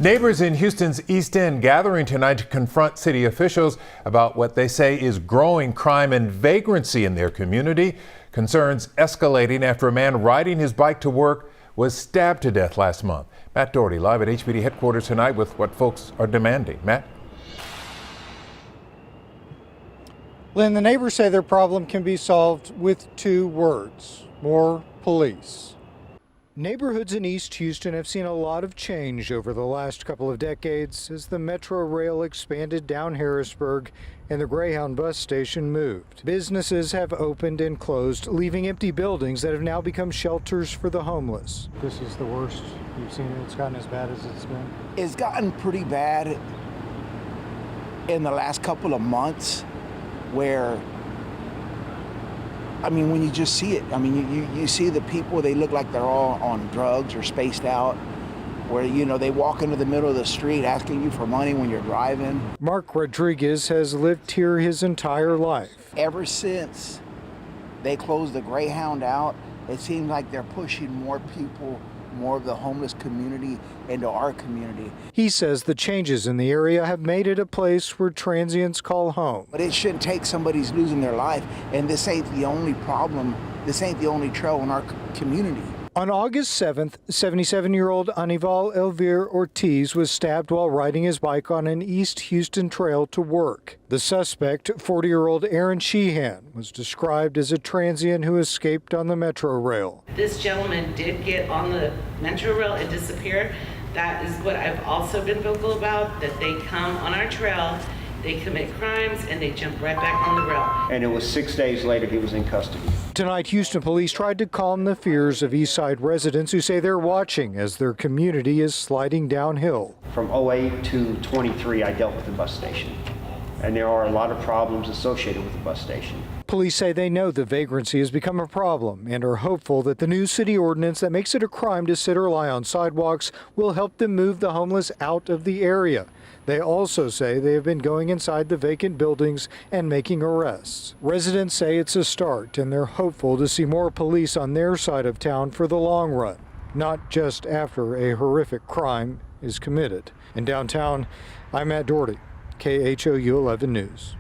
Neighbors in Houston's East End gathering tonight to confront city officials about what they say is growing crime and vagrancy in their community. Concerns escalating after a man riding his bike to work was stabbed to death last month. Matt Doherty live at HPD headquarters tonight with what folks are demanding. Matt? Lynn, the neighbors say their problem can be solved with 2 words: more police. Neighborhoods in East Houston have seen a lot of change over the last couple of decades as the Metro Rail expanded down Harrisburg and the Greyhound bus station moved. Businesses have opened and closed, leaving empty buildings that have now become shelters for the homeless. This is the worst you've seen it? It's gotten as bad as it's been? It's gotten pretty bad in the last couple of months where, I mean, when you just see it, I mean, you see the people, they look like they're all on drugs or spaced out, where, you know, they walk into the middle of the street asking you for money when you're driving. Mark Rodriguez has lived here his entire life. Ever since they closed the Greyhound out, it seems like they're pushing more people, more of the homeless community into our community. He says the changes in the area have made it a place where transients call home. But it shouldn't take somebody's losing their life, and this ain't the only problem, this ain't the only trail in our community. On August 7th, 77-year-old Anival Elvir Ortiz was stabbed while riding his bike on an East Houston trail to work. The suspect, 40-year-old Aaron Sheehan, was described as a transient who escaped on the Metro Rail. This gentleman did get on the Metro Rail and disappear. That is what I've also been vocal about, that they come on our trail, they commit crimes, and they jump right back on the rail. And it was 6 days later he was in custody. Tonight, Houston police tried to calm the fears of Eastside residents who say they're watching as their community is sliding downhill. From 08 to 23, I dealt with the bus station. And there are a lot of problems associated with the bus station. Police say they know the vagrancy has become a problem and are hopeful that the new city ordinance that makes it a crime to sit or lie on sidewalks will help them move the homeless out of the area. They also say they have been going inside the vacant buildings and making arrests. Residents say it's a start, and they're hopeful to see more police on their side of town for the long run, not just after a horrific crime is committed. In downtown, I'm Matt Doherty, KHOU 11 News.